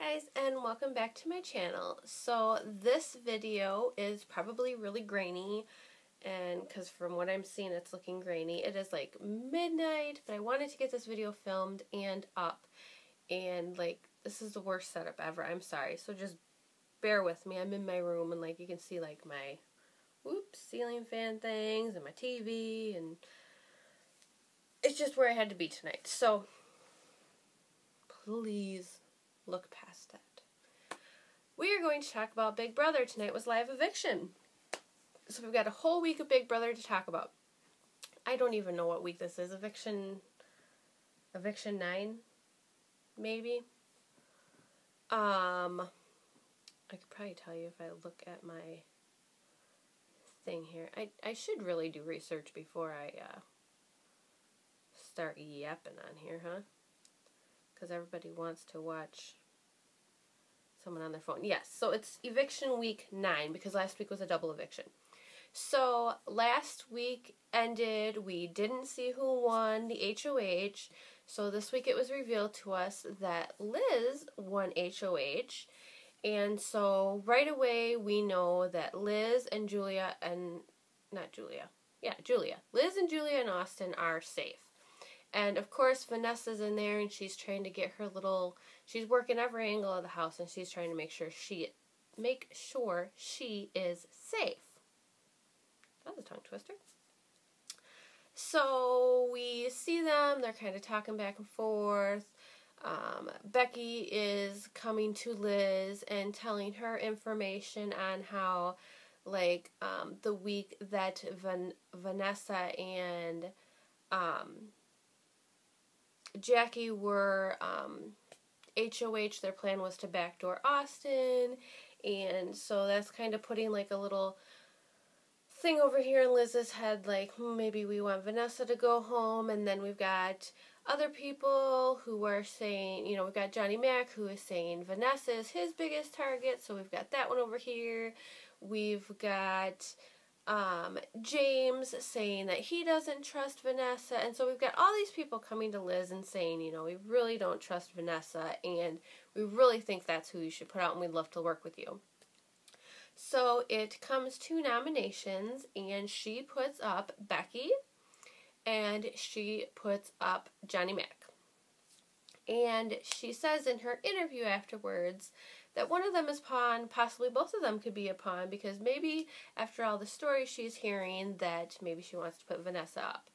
guys, and welcome back to my channel. So this video is probably really grainy, and because from what I'm seeing it's looking grainy. It is like midnight, but I wanted to get this video filmed and up, and like this is the worst setup ever. I'm sorry, so just bear with me. I'm in my room and like you can see like my ceiling fan things and my TV, and it's just where I had to be tonight. So please look past that. We are going to talk about Big Brother. Tonight was live eviction. So we've got a whole week of Big Brother to talk about. I don't even know what week this is. Eviction 9, maybe. I could probably tell you if I look at my thing here. I should really do research before I start yapping on here, huh? Because everybody wants to watch someone on their phone. Yes, so it's eviction week 9 because last week was a double eviction. So last week ended, we didn't see who won the HOH. So this week it was revealed to us that Liz won HOH. And so right away we know that Liz and Julia and, Liz and Julia and Austin are safe. And of course Vanessa's in there and she's trying to get her little, she's working every angle of the house and she's trying to make sure she is safe. That was a tongue twister. So we see them, they're kind of talking back and forth. Becky is coming to Liz and telling her information on how, like, the week that Vanessa and Jackie were HOH, their plan was to backdoor Austin, and so that's kind of putting like a little thing over here in Liz's head, like, maybe we want Vanessa to go home. And then we've got other people who are saying, you know, we've got Johnny Mac who is saying Vanessa is his biggest target, so we've got that one over here. We've got James saying that he doesn't trust Vanessa, and so we've got all these people coming to Liz and saying, you know, we really don't trust Vanessa, and we really think that's who you should put out, and we'd love to work with you. So it comes to nominations, and she puts up Becky, and she puts up Johnny Mac. And she says in her interview afterwards that one of them is pawn, possibly both of them could be a pawn, because maybe after all the stories she's hearing that maybe she wants to put Vanessa up.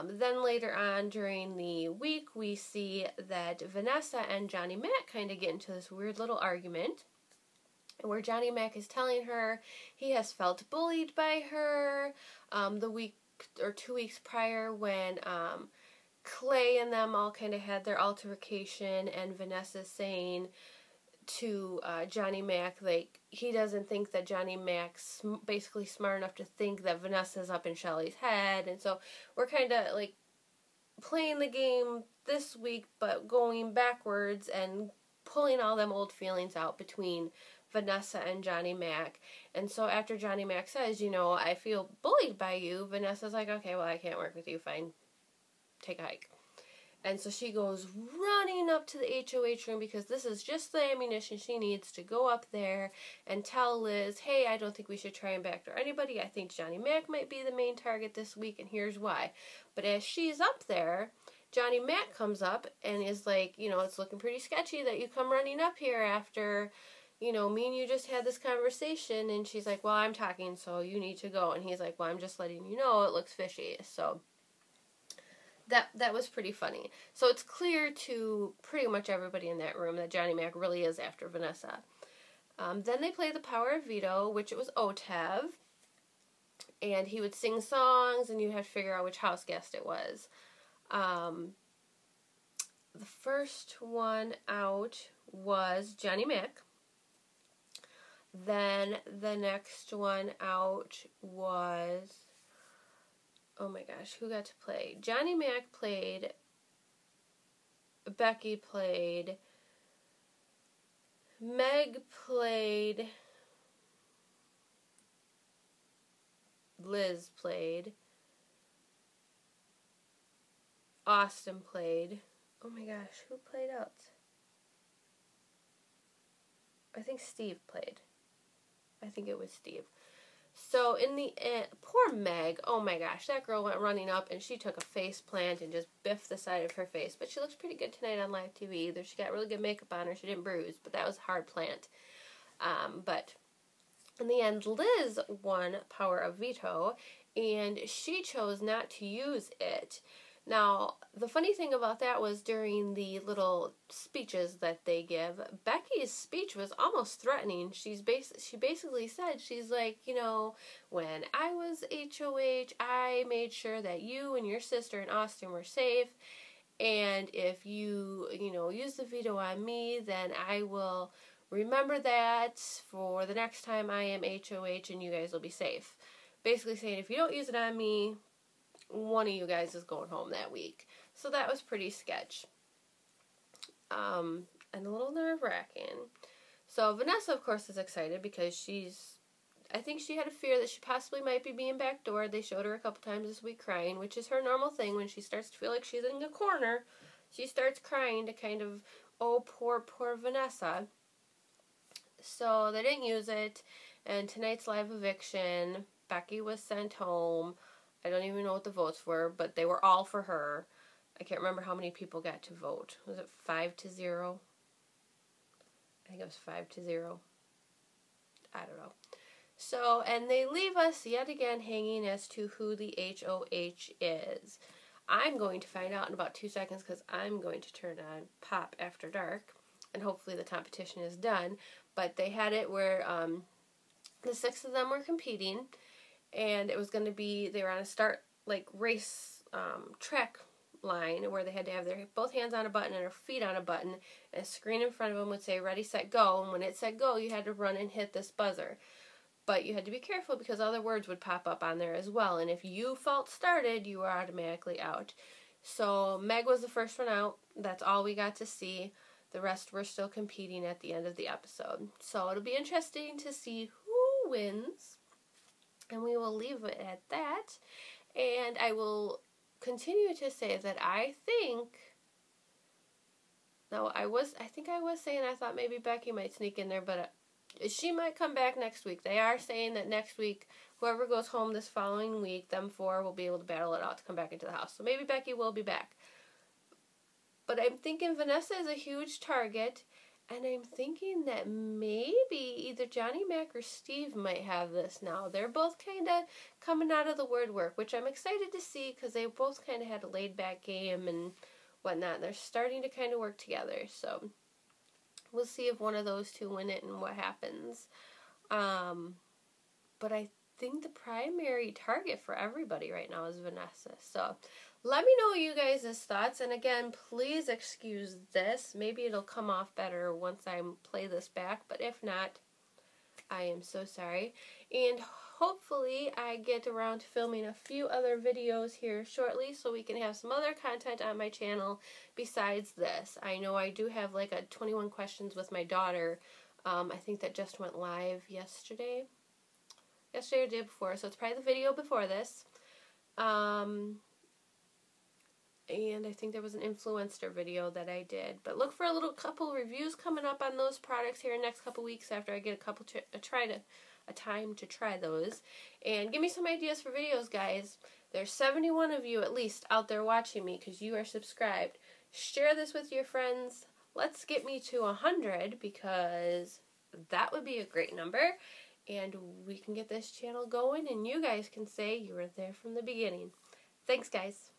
Then later on during the week we see that Vanessa and Johnny Mac kind of get into this weird little argument where Johnny Mac is telling her he has felt bullied by her the week or 2 weeks prior when Clay and them all kind of had their altercation, and Vanessa saying to Johnny Mac, like, he doesn't think that Johnny Mac's basically smart enough to think that Vanessa's up in Shelly's head. And so we're kind of like playing the game this week, but going backwards and pulling all them old feelings out between Vanessa and Johnny Mac. And so after Johnny Mac says, you know, I feel bullied by you, Vanessa's like, okay, well, I can't work with you, fine, take a hike. And so she goes running up to the HOH room because this is just the ammunition she needs to go up there and tell Liz, hey, I don't think we should try and backdoor anybody. I think Johnny Mac might be the main target this week, and here's why. But as she's up there, Johnny Mac comes up and is like, you know, it's looking pretty sketchy that you come running up here after, you know, me and you just had this conversation. And she's like, well, I'm talking, so you need to go. And he's like, well, I'm just letting you know it looks fishy. So that was pretty funny. So it's clear to pretty much everybody in that room that Johnny Mac really is after Vanessa. Then they play the Power of Veto, which it was Otev. And he would sing songs, and you had to figure out which house guest it was. The first one out was Johnny Mac. Then the next one out was, oh my gosh, who got to play? Johnny Mac played, Becky played, Meg played, Liz played, Austin played. Oh my gosh, who played out? I think Steve played. I think it was Steve. So in the end, poor Meg, oh my gosh, that girl went running up and she took a face plant and just biffed the side of her face. But she looks pretty good tonight on live TV. Either she got really good makeup on or she didn't bruise, but that was a hard plant. But in the end, Liz won Power of Veto, and she chose not to use it. Now, the funny thing about that was during the little speeches that they give, Becky's speech was almost threatening. She basically said, she's like, you know, when I was HOH, I made sure that you and your sister and Austin were safe, and if you use the veto on me, then I will remember that for the next time I am HOH and you guys will be safe. Basically saying, if you don't use it on me, one of you guys is going home that week. So that was pretty sketch. And a little nerve-wracking. So Vanessa, of course, is excited because I think she had a fear that she possibly might be being backdoored. They showed her a couple times this week crying, which is her normal thing. When she starts to feel like she's in a corner, she starts crying to kind of, oh, poor Vanessa. So they didn't use it. And tonight's live eviction, Becky was sent home. I don't even know what the votes were, but they were all for her. I can't remember how many people got to vote. Was it 5-0? I think it was 5-0. I don't know. So, and they leave us yet again hanging as to who the HOH is. I'm going to find out in about 2 seconds because I'm going to turn on Pop After Dark, and hopefully the competition is done. But they had it where the 6 of them were competing, and it was going to be, they were on a start, like, race track line where they had to have their both hands on a button and their feet on a button, and a screen in front of them would say ready, set, go, and when it said go, you had to run and hit this buzzer. But you had to be careful because other words would pop up on there as well, and if you false started, you were automatically out. So Meg was the first one out. That's all we got to see. The rest were still competing at the end of the episode. So it'll be interesting to see who wins, and we will leave it at that. And I will continue to say that I think I was saying I thought maybe Becky might sneak in there, but she might come back next week. They are saying that next week, whoever goes home this following week, them 4 will be able to battle it out to come back into the house. So maybe Becky will be back. But I'm thinking Vanessa is a huge target, and I'm thinking that maybe either Johnny Mac or Steve might have this now. They're both kind of coming out of the woodwork, which I'm excited to see because they both kind of had a laid-back game and whatnot. They're starting to kind of work together, so we'll see if one of those two win it and what happens. But I think the primary target for everybody right now is Vanessa. So let me know you guys' thoughts. And again, please excuse this. Maybe it'll come off better once I play this back. But if not, I am so sorry. And hopefully I get around to filming a few other videos here shortly so we can have some other content on my channel besides this. I know I do have like a 21 questions with my daughter. I think that just went live yesterday. Yesterday or the day before, so it's probably the video before this. And I think there was an influencer video that I did. But look for a couple reviews coming up on those products here in the next couple weeks after I get a time to try those. And give me some ideas for videos, guys. There's 71 of you at least out there watching me because you are subscribed. Share this with your friends. Let's get me to 100 because that would be a great number. And we can get this channel going and you guys can say you were there from the beginning. Thanks, guys.